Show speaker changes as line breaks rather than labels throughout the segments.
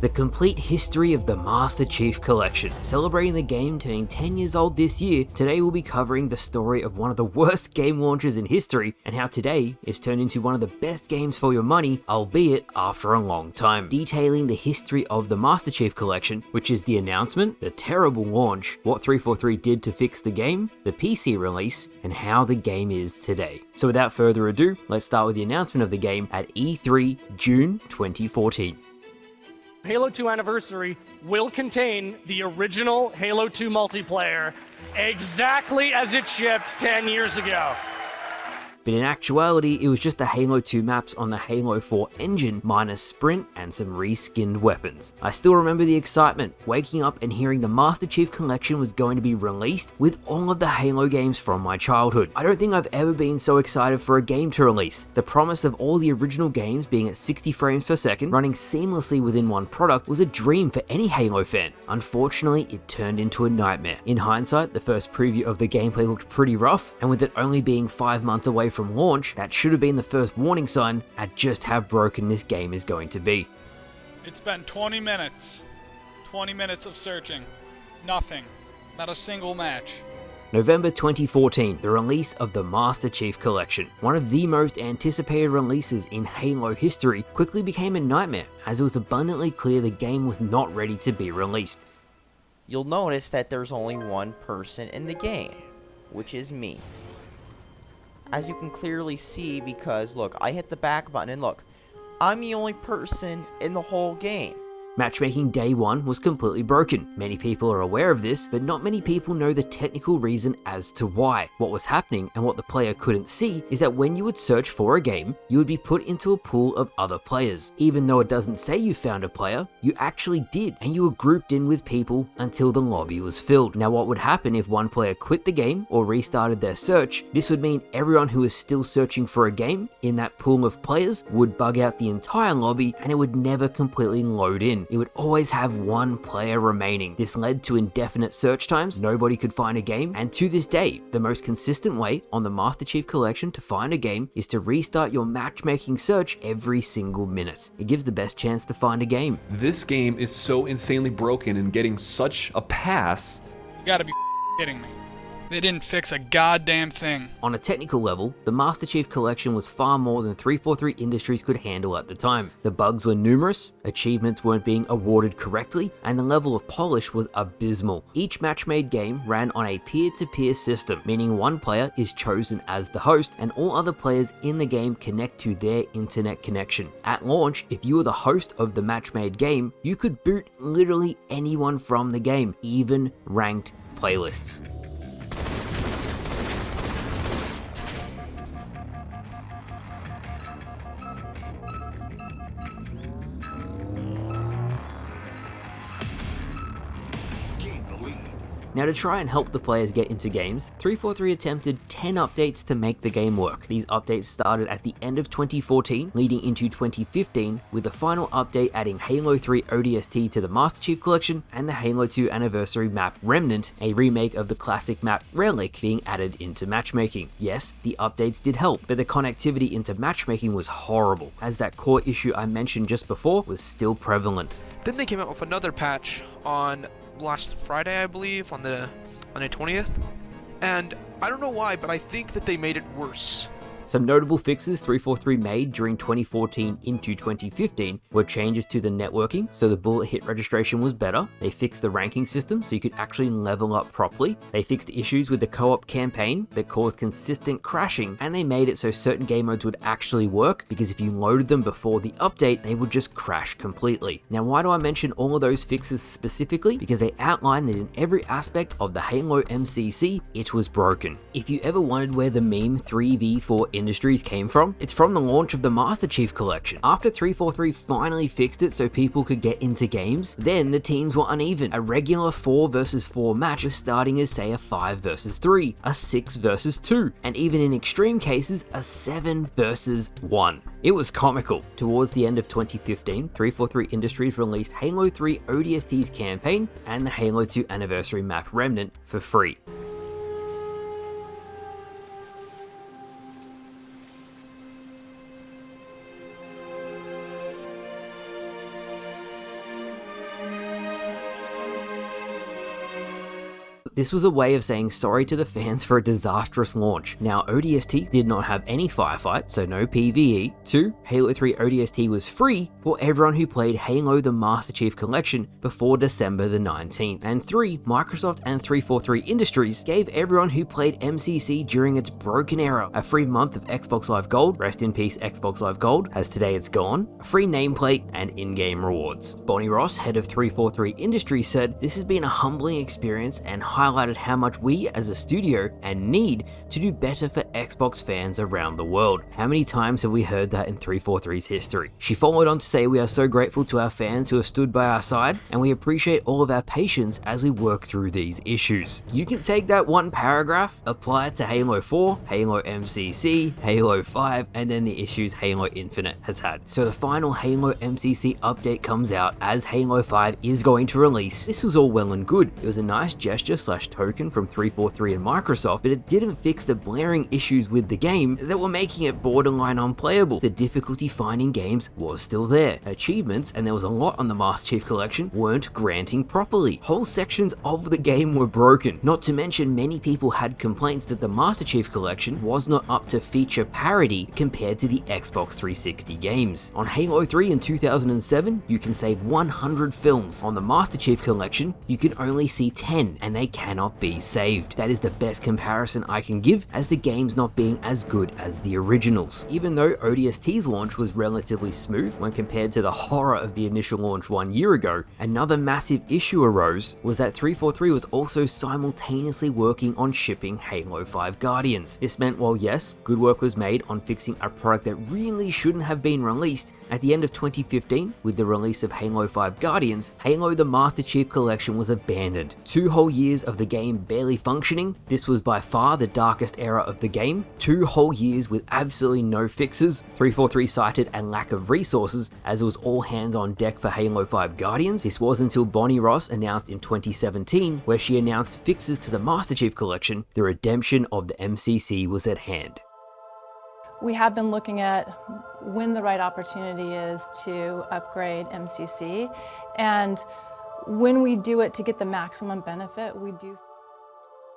The complete history of the Master Chief Collection. Celebrating the game turning 10 years old this year, today we'll be covering the story of one of the worst game launches in history and how today it's turned into one of the best games for your money, albeit after a long time. Detailing the history of the Master Chief Collection, which is the announcement, the terrible launch, what 343 did to fix the game, the PC release, and how the game is today. So without further ado, let's start with the announcement of the game at E3 June 2014.
Halo 2 Anniversary will contain the original Halo 2 multiplayer exactly as it shipped 10 years ago.
But in actuality, it was just the Halo 2 maps on the Halo 4 engine minus sprint and some reskinned weapons. I still remember the excitement, waking up and hearing the Master Chief Collection was going to be released with all of the Halo games from my childhood. I don't think I've ever been so excited for a game to release. The promise of all the original games being at 60 frames per second, running seamlessly within one product was a dream for any Halo fan. Unfortunately, it turned into a nightmare. In hindsight, the first preview of the gameplay looked pretty rough, and with it only being 5 months away from launch, that should have been the first warning sign at just how broken this game is going to be.
It's been 20 minutes. 20 minutes of searching. Nothing. Not a single match.
November 2014, the release of the Master Chief Collection. One of the most anticipated releases in Halo history quickly became a nightmare as it was abundantly clear the game was not ready to be released.
You'll notice that there's only one person in the game, which is me. As you can clearly see, because look, I hit the back button and look, I'm the only person in the whole game.
Matchmaking day one was completely broken. Many people are aware of this, but not many people know the technical reason as to why. What was happening and what the player couldn't see is that when you would search for a game, you would be put into a pool of other players. Even though it doesn't say you found a player, you actually did, and you were grouped in with people until the lobby was filled. Now what would happen if one player quit the game or restarted their search? This would mean everyone who is still searching for a game in that pool of players would bug out the entire lobby and it would never completely load in. It would always have one player remaining. This led to indefinite search times, nobody could find a game, and to this day, the most consistent way on the Master Chief Collection to find a game is to restart your matchmaking search every single minute. It gives the best chance to find a game.
This game is so insanely broken and getting such a pass.
You gotta be kidding me. They didn't fix a goddamn thing.
On a technical level, the Master Chief Collection was far more than 343 Industries could handle at the time. The bugs were numerous, achievements weren't being awarded correctly, and the level of polish was abysmal. Each match-made game ran on a peer-to-peer system, meaning one player is chosen as the host and all other players in the game connect to their internet connection. At launch, if you were the host of the match-made game, you could boot literally anyone from the game, even ranked playlists. Now to try and help the players get into games, 343 attempted 10 updates to make the game work. These updates started at the end of 2014, leading into 2015, with the final update adding Halo 3 ODST to the Master Chief Collection and the Halo 2 Anniversary map Remnant, a remake of the classic map Relic, being added into matchmaking. Yes, the updates did help, but the connectivity into matchmaking was horrible, as that core issue I mentioned just before was still prevalent.
Then they came out with another patch on last Friday, I believe, on the 20th, and I don't know why, but I think that they made it worse.
Some notable fixes 343 made during 2014 into 2015 were changes to the networking, so the bullet hit registration was better. They fixed the ranking system so you could actually level up properly. They fixed issues with the co-op campaign that caused consistent crashing, and they made it so certain game modes would actually work, because if you loaded them before the update, they would just crash completely. Now, why do I mention all of those fixes specifically? Because they outline that in every aspect of the Halo MCC, it was broken. If you ever wondered where the meme 3v4 Industries came from, it's from the launch of the Master Chief Collection. After 343 finally fixed it so people could get into games, then the teams were uneven. A regular 4 versus 4 match was starting as, say, a 5 versus 3, a 6 versus 2, and even in extreme cases, a 7 versus 1. It was comical. Towards the end of 2015, 343 Industries released Halo 3 ODST's campaign and the Halo 2 Anniversary map Remnant for free. This was a way of saying sorry to the fans for a disastrous launch. Now, ODST did not have any firefight, so no PvE. 2. Halo 3 ODST was free for everyone who played Halo the Master Chief Collection before December the 19th. And 3. Microsoft and 343 Industries gave everyone who played MCC during its broken era a free month of Xbox Live Gold, rest in peace Xbox Live Gold, as today it's gone, a free nameplate, and in-game rewards. Bonnie Ross, head of 343 Industries, said, "This has been a humbling experience and highlighted how much we as a studio and need to do better for Xbox fans around the world." How many times have we heard that in 343's history? She followed on to say, "We are so grateful to our fans who have stood by our side, and we appreciate all of our patience as we work through these issues." You can take that one paragraph, apply it to Halo 4, Halo MCC, Halo 5, and then the issues Halo Infinite has had. So the final Halo MCC update comes out as Halo 5 is going to release. This was all well and good. It was a nice gesture / token from 343 and Microsoft, but it didn't fix the blaring issues with the game that were making it borderline unplayable. The difficulty finding games was still there. Achievements, and there was a lot on the Master Chief Collection, weren't granting properly. Whole sections of the game were broken. Not to mention, many people had complaints that the Master Chief Collection was not up to feature parity compared to the Xbox 360 games. On Halo 3 in 2007, you can save 100 films. On the Master Chief Collection, you can only see 10, and they cannot be saved. That is the best comparison I can give, as the game's not being as good as the originals. Even though ODST's launch was relatively smooth when compared to the horror of the initial launch 1 year ago, another massive issue arose was that 343 was also simultaneously working on shipping Halo 5 Guardians. This meant, while yes, good work was made on fixing a product that really shouldn't have been released, at the end of 2015, with the release of Halo 5 Guardians, Halo the Master Chief Collection was abandoned. 2 whole years of the game barely functioning. This was by far the darkest era of the game. 2 whole years with absolutely no fixes. 343 cited a lack of resources, as it was all hands on deck for Halo 5 Guardians. This was until Bonnie Ross announced in 2017, where she announced fixes to the Master Chief Collection. The redemption of the MCC was at hand.
We have been looking at when the right opportunity is to upgrade MCC, and when we do it to get the maximum benefit, we do.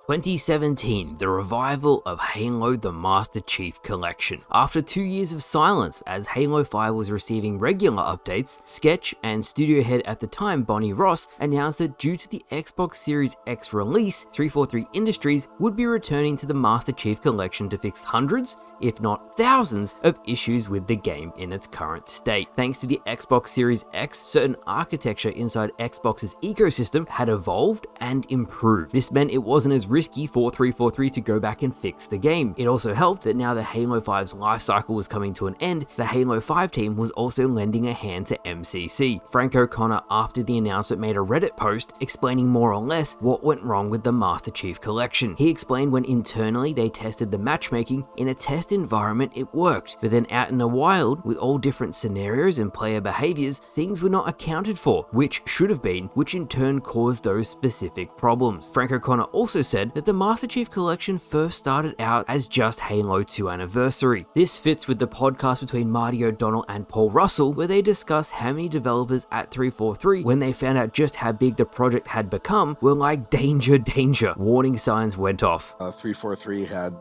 2017, the revival of Halo the Master Chief Collection. After 2 years of silence as Halo 5 was receiving regular updates, Sketch and studio head at the time Bonnie Ross announced that due to the Xbox Series X release, 343 Industries would be returning to the Master Chief Collection to fix hundreds, if not thousands, of issues with the game in its current state. Thanks to the Xbox Series X, certain architecture inside Xbox's ecosystem had evolved and improved. This meant it wasn't as risky for 343 to go back and fix the game. It also helped that now that Halo 5's life cycle was coming to an end, the Halo 5 team was also lending a hand to MCC. Frank O'Connor, after the announcement, made a Reddit post explaining more or less what went wrong with the Master Chief Collection. He explained when internally they tested the matchmaking in a test environment, it worked, but then out in the wild, with all different scenarios and player behaviors, things were not accounted for, which should have been, which in turn caused those specific problems. Frank O'Connor also said that the Master Chief Collection first started out as just Halo 2 Anniversary. This fits with the podcast between Marty O'Donnell and Paul Russell, where they discuss how many developers at 343, when they found out just how big the project had become, were like, danger, danger. Warning signs went off.
343 had,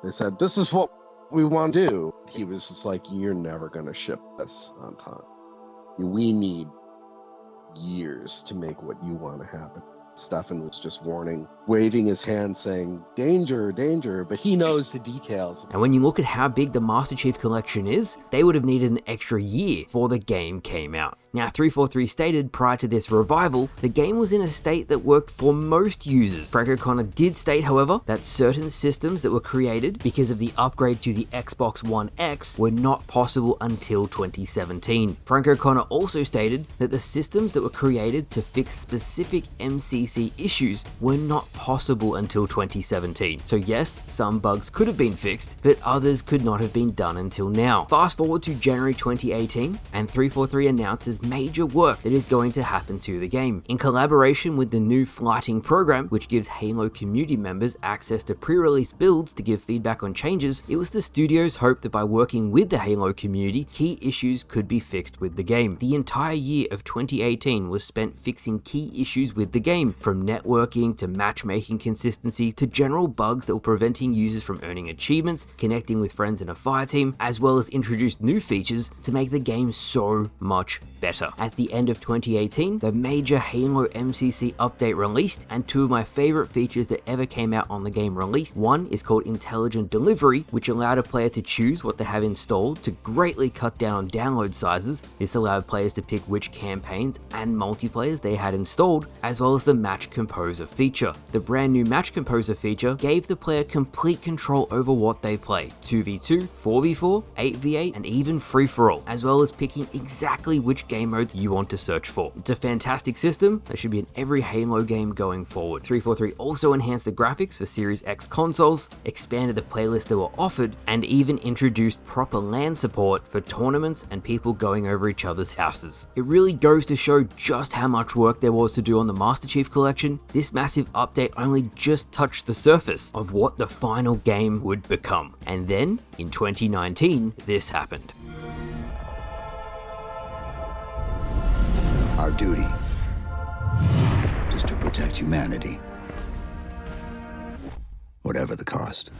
they said, this is what we want to do. He was just like, you're never going to ship this on time. We need years to make what you want to happen. Stefan was just warning, waving his hand saying, danger, danger, but he knows the details.
And when you look at how big the Master Chief Collection is, they would have needed an extra year before the game came out. Now, 343 stated prior to this revival, the game was in a state that worked for most users. Frank O'Connor did state, however, that certain systems that were created because of the upgrade to the Xbox One X were not possible until 2017. Frank O'Connor also stated that the systems that were created to fix specific MCC issues were not possible until 2017. So yes, some bugs could have been fixed, but others could not have been done until now. Fast forward to January 2018, and 343 announces major work that is going to happen to the game. In collaboration with the new flighting program, which gives Halo community members access to pre-release builds to give feedback on changes, it was the studio's hope that by working with the Halo community, key issues could be fixed with the game. The entire year of 2018 was spent fixing key issues with the game, everything from networking to matchmaking consistency to general bugs that were preventing users from earning achievements, connecting with friends in a fireteam, as well as introduced new features to make the game so much better. At the end of 2018, the major Halo MCC update released, and two of my favorite features that ever came out on the game released. One is called Intelligent Delivery, which allowed a player to choose what they have installed to greatly cut down on download sizes. This allowed players to pick which campaigns and multiplayers they had installed, as well as the Match Composer feature. The brand new Match Composer feature gave the player complete control over what they play, 2v2, 4v4, 8v8, and even free-for-all, as well as picking exactly which game modes you want to search for. It's a fantastic system that should be in every Halo game going forward. 343 also enhanced the graphics for Series X consoles, expanded the playlists that were offered, and even introduced proper LAN support for tournaments and people going over each other's houses. It really goes to show just how much work there was to do on the Master Chief Collection. This massive update only just touched the surface of what the final game would become. And then, in 2019, this happened.
Our duty is to protect humanity, whatever the cost.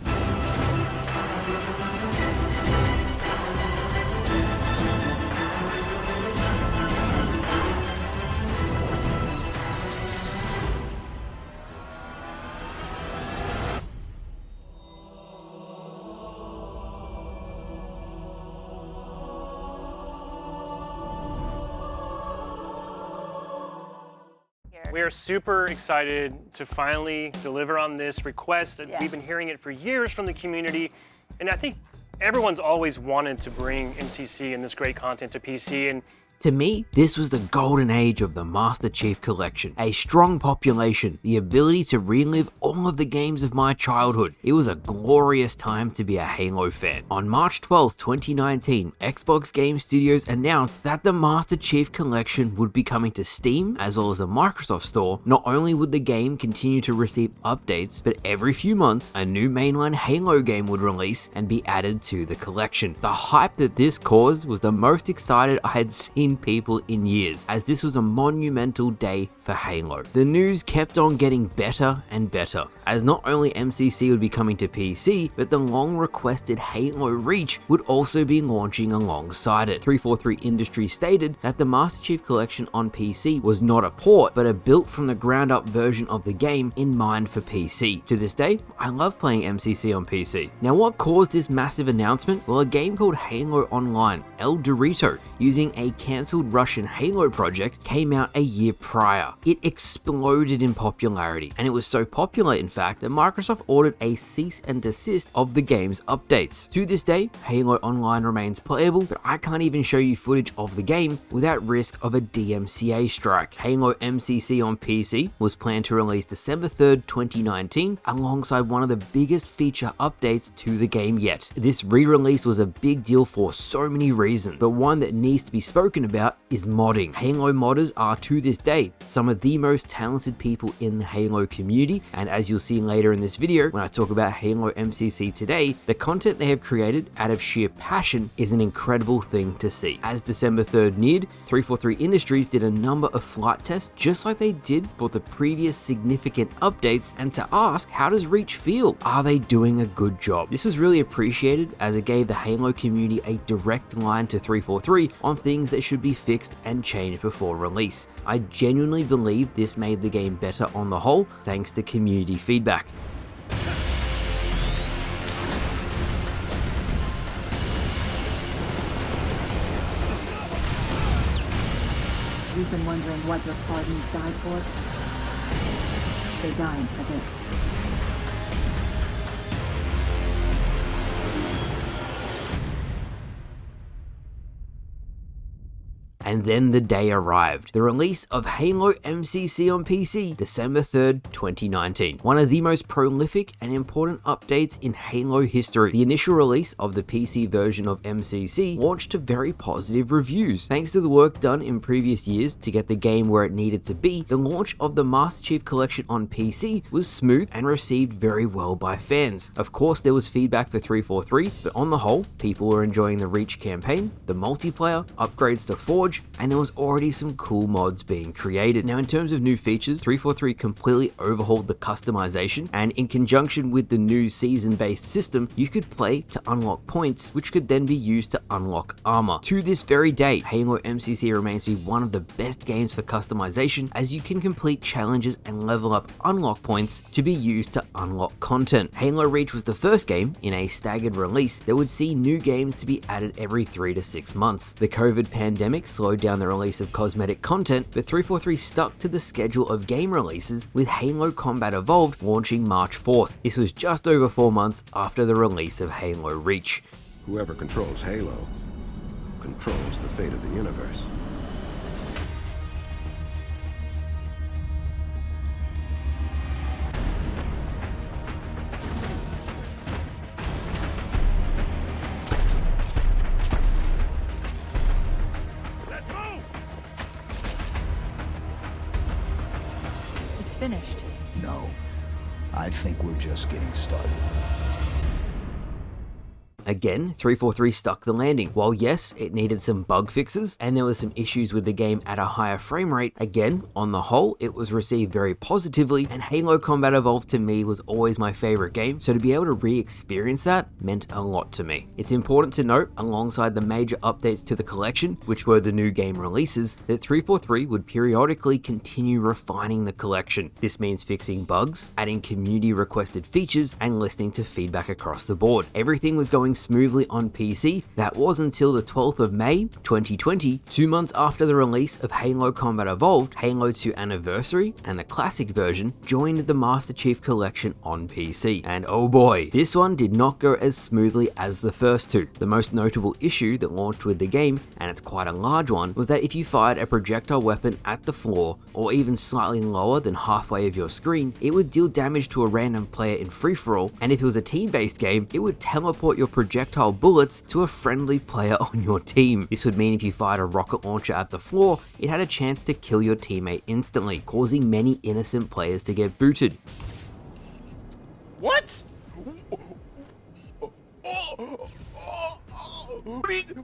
We are super excited to finally deliver on this request.
Yeah.
We've been hearing it for years from the community, and I think everyone's always wanted to bring MCC and this great content to PC. And
to me, this was the golden age of the Master Chief Collection. A strong population, the ability to relive all of the games of my childhood. It was a glorious time to be a Halo fan. On March 12th, 2019, Xbox Game Studios announced that the Master Chief Collection would be coming to Steam as well as the Microsoft Store. Not only would the game continue to receive updates, but every few months, a new mainline Halo game would release and be added to the collection. The hype that this caused was the most excited I had seen people in years, as this was a monumental day for Halo. The news kept on getting better and better, as not only MCC would be coming to PC, but the long requested Halo Reach would also be launching alongside it. 343 Industries stated that the Master Chief Collection on PC was not a port, but a built from the ground up version of the game in mind for PC. To this day, I love playing MCC on PC. Now, what caused this massive announcement? Well, a game called Halo Online, El Dorito, using a cancelled Russian Halo project, came out a year prior. It exploded in popularity, and it was so popular in fact that Microsoft ordered a cease and desist of the game's updates. To this day, Halo Online remains playable, but I can't even show you footage of the game without risk of a DMCA strike. Halo MCC on PC was planned to release December 3rd, 2019, alongside one of the biggest feature updates to the game yet. This re-release was a big deal for so many reasons, but one that needs to be spoken about is modding. Halo modders are to this day some of the most talented people in the Halo community, and as you'll see later in this video when I talk about Halo MCC today, the content they have created out of sheer passion is an incredible thing to see. As December 3rd neared, 343 Industries did a number of flight tests just like they did for the previous significant updates, and to ask, how does Reach feel? Are they doing a good job? This was really appreciated, as it gave the Halo community a direct line to 343 on things that should be fixed and changed before release. I genuinely believe this made the game better on the whole, thanks to community feedback.
You've been wondering what your Spartans died for? They died for this.
And then the day arrived. The release of Halo MCC on PC, December 3rd, 2019. One of the most prolific and important updates in Halo history. The initial release of the PC version of MCC launched to very positive reviews. Thanks to the work done in previous years to get the game where it needed to be, the launch of the Master Chief Collection on PC was smooth and received very well by fans. Of course, there was feedback for 343, but on the whole, people were enjoying the Reach campaign, the multiplayer, upgrades to Forge, launch, and there was already some cool mods being created. Now in terms of new features, 343 completely overhauled the customization, and in conjunction with the new season-based system, you could play to unlock points, which could then be used to unlock armor. To this very day, Halo MCC remains to be one of the best games for customization, as you can complete challenges and level up unlock points to be used to unlock content. Halo Reach was the first game in a staggered release that would see new games to be added every 3 to 6 months. The COVID pandemic slowed down the release of cosmetic content, but 343 stuck to the schedule of game releases, with Halo Combat Evolved launching March 4th. This was just over 4 months after the release of Halo Reach.
Whoever controls Halo controls the fate of the universe.
It's finished.
No. I think we're just getting started.
Again, 343 stuck the landing. While yes, it needed some bug fixes and there were some issues with the game at a higher frame rate, again, on the whole, it was received very positively, and Halo Combat Evolved to me was always my favorite game, so to be able to re-experience that meant a lot to me. It's important to note, alongside the major updates to the collection, which were the new game releases, that 343 would periodically continue refining the collection. This means fixing bugs, adding community requested features, and listening to feedback across the board. Everything was going smoothly on PC. That was until the 12th of May 2020, 2 months after the release of Halo Combat Evolved, Halo 2 Anniversary, and the classic version joined the Master Chief Collection on PC. And oh boy, this one did not go as smoothly as the first two. The most notable issue that launched with the game, and it's quite a large one, was that if you fired a projectile weapon at the floor, or even slightly lower than halfway of your screen, it would deal damage to a random player in free-for-all, and if it was a team-based game, it would teleport your projectile bullets to a friendly player on your team. This would mean if you fired a rocket launcher at the floor, it had a chance to kill your teammate instantly, causing many innocent players to get booted.
What?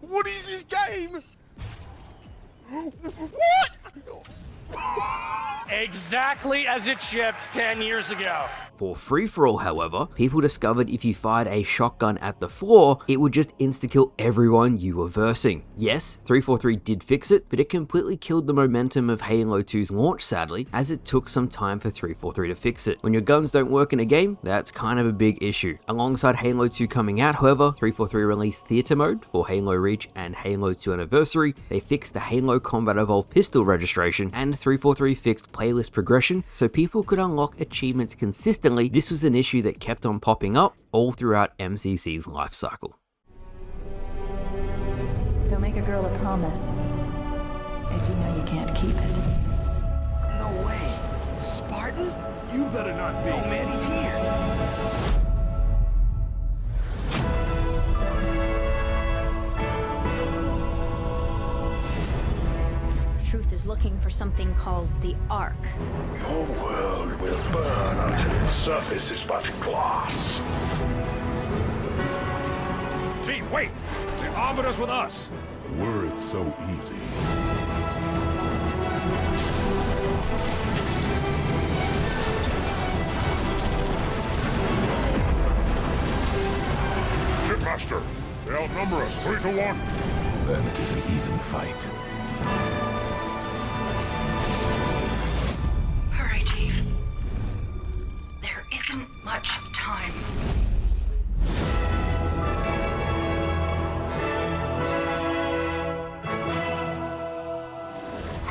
What is this game? What?
Exactly as it shipped 10 years ago.
For free-for-all, however, people discovered if you fired a shotgun at the floor, it would just insta-kill everyone you were versing. Yes, 343 did fix it, but it completely killed the momentum of Halo 2's launch, sadly, as it took some time for 343 to fix it. When your guns don't work in a game, that's kind of a big issue. Alongside Halo 2 coming out, however, 343 released Theater Mode for Halo Reach and Halo 2 Anniversary. They fixed the Halo Combat Evolved pistol registration, and 343 fixed playlist progression so people could unlock achievements consistently. This was an issue that kept on popping up all throughout MCC's life cycle.
Don't make a girl a promise if you know you can't keep it.
No way. A Spartan? You better not be. Oh man, he's here.
Truth is looking for something called the Ark.
Your world will burn until its surface is but glass.
Team, wait! The Arbiter's with us!
Were it so easy.
Shipmaster, they outnumber us 3-1.
Then it is an even fight.
Hurry, Chief. There isn't much time.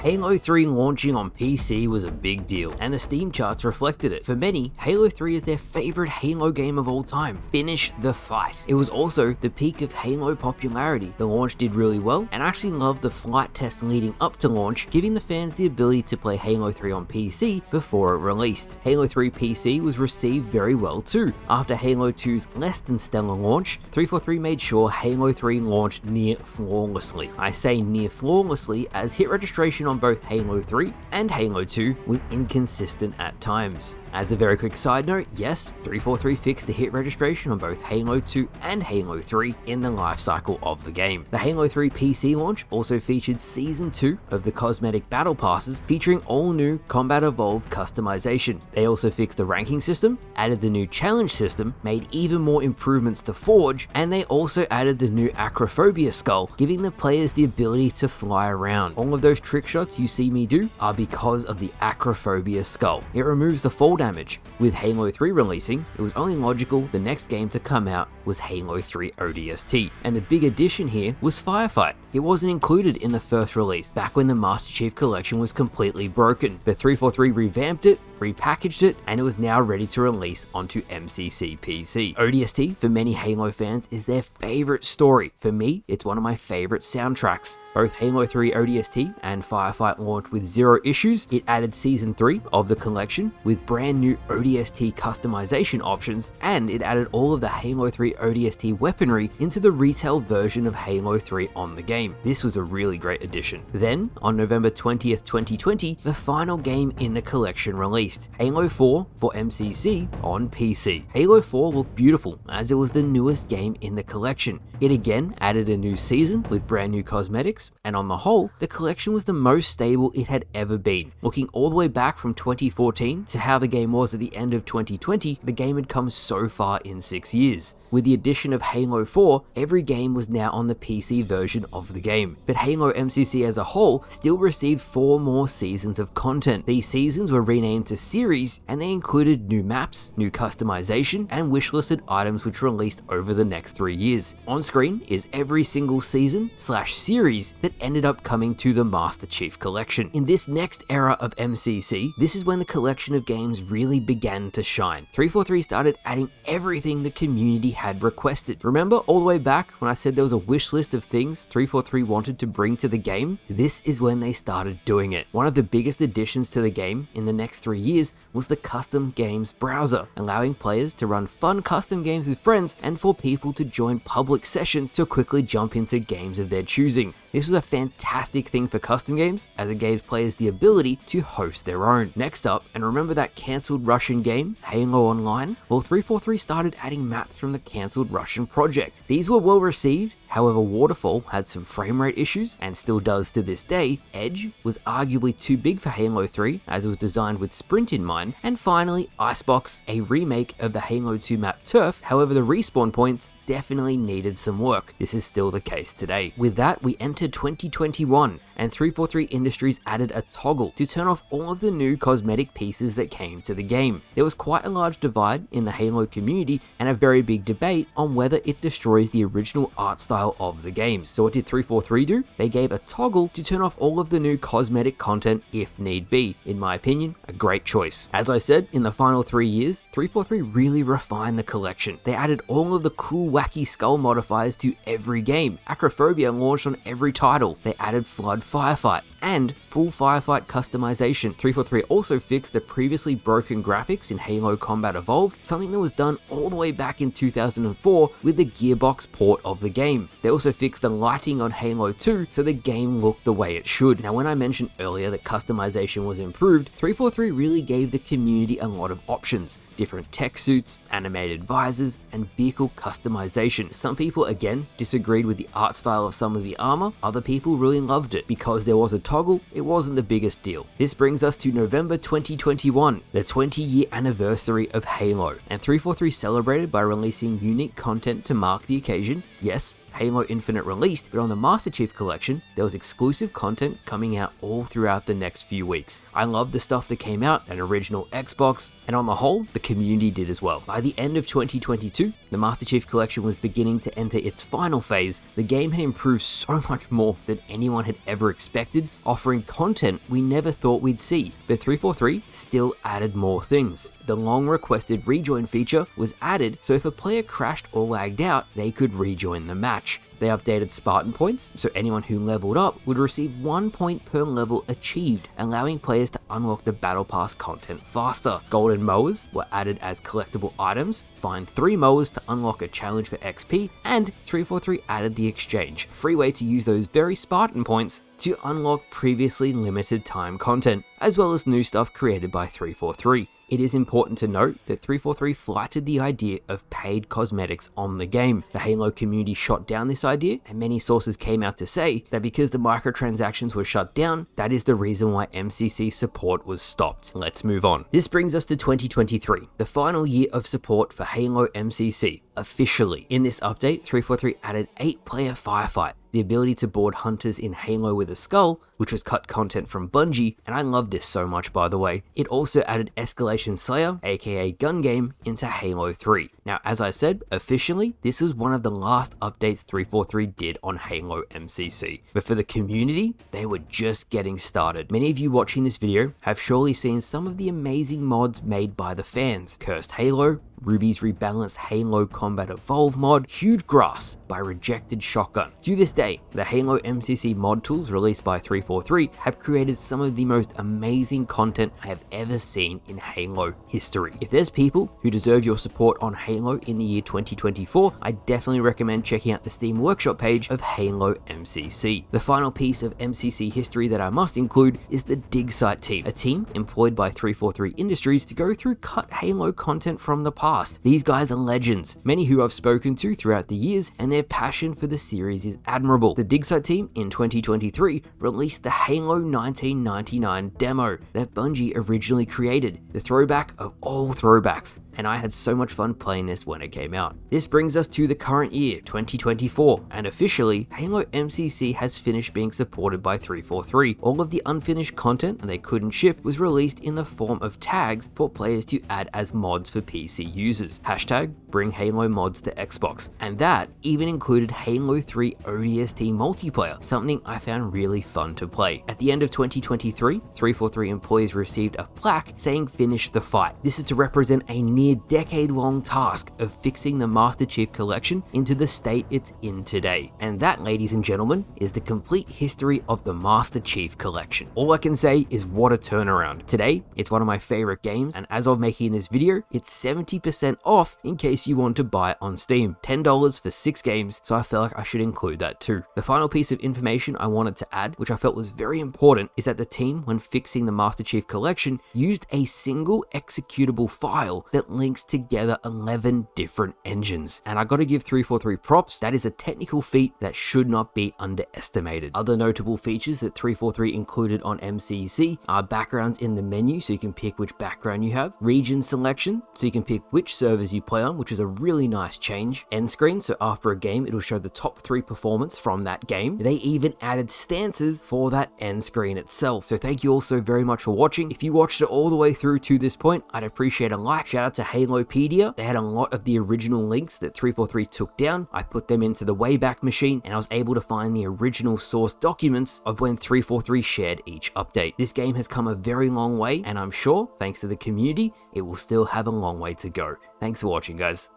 Halo 3 launching on PC was a big deal, and the Steam charts reflected it. For many, Halo 3 is their favorite Halo game of all time. Finish the fight. It was also the peak of Halo popularity. The launch did really well, and I actually loved the flight test leading up to launch, giving the fans the ability to play Halo 3 on PC before it released. Halo 3 PC was received very well too. After Halo 2's less than stellar launch, 343 made sure Halo 3 launched near flawlessly. I say near flawlessly as hit registration on both Halo 3 and Halo 2 was inconsistent at times. As a very quick side note, yes, 343 fixed the hit registration on both Halo 2 and Halo 3 in the life cycle of the game. The Halo 3 PC launch also featured Season 2 of the cosmetic battle passes featuring all new Combat Evolved customization. They also fixed the ranking system, added the new challenge system, made even more improvements to Forge, and they also added the new Acrophobia skull, giving the players the ability to fly around. All of those trick shots you see me do are because of the Acrophobia skull. It removes the fall damage. With Halo 3 releasing, it was only logical the next game to come out was Halo 3 ODST, and the big addition here was Firefight. It wasn't included in the first release, back when the Master Chief Collection was completely broken, but 343 revamped it, repackaged it, and it was now ready to release onto MCC PC. ODST, for many Halo fans, is their favorite story. For me, it's one of my favorite soundtracks. Both Halo 3 ODST and Firefight launched with 0 issues. It added Season 3 of the collection with brand new ODST customization options, and it added all of the Halo 3 ODST weaponry into the retail version of Halo 3 on the game. This was a really great addition. Then, on November 20th, 2020, the final game in the collection released, Halo 4 for MCC on PC. Halo 4 looked beautiful as it was the newest game in the collection. It again added a new season with brand new cosmetics, and on the whole, the collection was the most stable it had ever been. Looking all the way back from 2014 to how the game was at the end of 2020, the game had come so far in 6 years. With the addition of Halo 4, every game was now on the PC version of the game, but Halo MCC as a whole still received 4 more seasons of content. These seasons were renamed to series, and they included new maps, new customization, and wishlisted items which released over the next 3 years. On screen is every single season/series that ended up coming to the Master Chief Collection. In this next era of MCC, this is when the collection of games really began to shine. 343 started adding everything the community had requested. Remember all the way back when I said there was a wish list of things 343 wanted to bring to the game? This is when they started doing it. One of the biggest additions to the game in the next 3 years was the custom games browser, allowing players to run fun custom games with friends and for people to join public sessions to quickly jump into games of their choosing. This was a fantastic thing for custom games, as it gave players the ability to host their own. Next up, and remember that cancelled Russian game, Halo Online? Well, 343 started adding maps from the cancelled Russian project. These were well received, however Waterfall had some frame rate issues, and still does to this day. Edge was arguably too big for Halo 3, as it was designed with Sprint in mind, and finally Icebox, a remake of the Halo 2 map Turf, however the respawn points definitely needed some work. This is still the case today. With that, we entered 2021, and 343 Industries added a toggle to turn off all of the new cosmetic pieces that came to the game. There was quite a large divide in the Halo community and a very big debate on whether it destroys the original art style of the game. So what did 343 do? They gave a toggle to turn off all of the new cosmetic content if need be. In my opinion, a great choice. As I said, in the final 3 years, 343 really refined the collection. They added all of the cool wacky skull modifiers to every game. Acrophobia launched on every title. They added Flood Firefight and full Firefight customization. 343 also fixed the previously broken graphics in Halo Combat Evolved, something that was done all the way back in 2004 with the Gearbox port of the game. They also fixed the lighting on Halo 2 so the game looked the way it should. Now when I mentioned earlier that customization was improved, 343 really gave the community a lot of options. Different tech suits, animated visors, and vehicle customization. Some people again disagreed with the art style of some of the armor, other people really loved it. Because there was a toggle, it wasn't the biggest deal. This brings us to November 2021, the 20-year anniversary of Halo, and 343 celebrated by releasing unique content to mark the occasion. Yes, Halo Infinite released, but on the Master Chief Collection, there was exclusive content coming out all throughout the next few weeks. I loved the stuff that came out, an original Xbox, and on the whole, the community did as well. By the end of 2022, the Master Chief Collection was beginning to enter its final phase. The game had improved so much more than anyone had ever expected, offering content we never thought we'd see, but 343 still added more things. The long requested rejoin feature was added, so if a player crashed or lagged out, they could rejoin the match. They updated Spartan points, so anyone who leveled up would receive 1 point per level achieved, allowing players to unlock the Battle Pass content faster. Golden mowers were added as collectible items, find 3 mowers to unlock a challenge for XP, and 343 added the exchange, free way to use those very Spartan points to unlock previously limited time content, as well as new stuff created by 343. It is important to note that 343 flighted the idea of paid cosmetics on the game. The Halo community shot down this idea, and many sources came out to say that because the microtransactions were shut down, that is the reason why MCC support was stopped. Let's move on. This brings us to 2023, the final year of support for Halo MCC, officially. In this update, 343 added 8-player firefight, the ability to board hunters in Halo with a skull, which was cut content from Bungie, and I love this so much by the way. It also added Escalation Slayer, aka Gun Game, into Halo 3. Now, as I said, officially, this was one of the last updates 343 did on Halo MCC. But for the community, they were just getting started. Many of you watching this video have surely seen some of the amazing mods made by the fans. Cursed Halo, Ruby's rebalanced Halo Combat Evolve mod, Huge Grass by Rejected Shotgun. To this day, the Halo MCC mod tools released by 343 have created some of the most amazing content I have ever seen in Halo history. If there's people who deserve your support on Halo in the year 2024, I definitely recommend checking out the Steam Workshop page of Halo MCC. The final piece of MCC history that I must include is the Dig Site team, a team employed by 343 Industries to go through cut Halo content from the past. These guys are legends, many who I've spoken to throughout the years, and their passion for the series is admirable. The Dig Site team in 2023 released the Halo 1999 demo that Bungie originally created, the throwback of all throwbacks, and I had so much fun playing this when it came out. This brings us to the current year, 2024, and officially, Halo MCC has finished being supported by 343. All of the unfinished content they couldn't ship was released in the form of tags for players to add as mods for PC users. Hashtag bring Halo mods to Xbox, and that even included Halo 3 ODST multiplayer, something I found really fun to play. At the end of 2023, 343 employees received a plaque saying finish the fight. This is to represent a near decade-long task of fixing the Master Chief Collection into the state it's in today. And that, ladies and gentlemen, is the complete history of the Master Chief Collection. All I can say is what a turnaround. Today, it's one of my favorite games, and as of making this video, it's 70% off in case you want to buy it on Steam. $10 for 6 games, so I felt like I should include that too. The final piece of information I wanted to add, which I felt was very important, is that the team, when fixing the Master Chief Collection, used a single executable file that links together 11 different engines. And I gotta give 343 props, that is a technical feat that should not be underestimated. Other notable features that 343 included on MCC are backgrounds in the menu, so you can pick which background you have, region selection, so you can pick which servers you play on, which is a really nice change, end screen, so after a game it'll show the top 3 performance from that game. They even added stances for that end screen itself. So thank you all so very much for watching. If you watched it all the way through to this point, I'd appreciate a like. Shout out to Halopedia. They had a lot of the original links that 343 took down. I put them into the Wayback Machine, and I was able to find the original source documents of when 343 shared each update. This game has come a very long way, and I'm sure, thanks to the community, it will still have a long way to go. Thanks for watching, guys.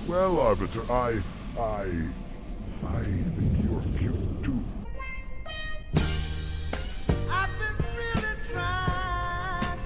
Well, Arbiter, I think you're cute.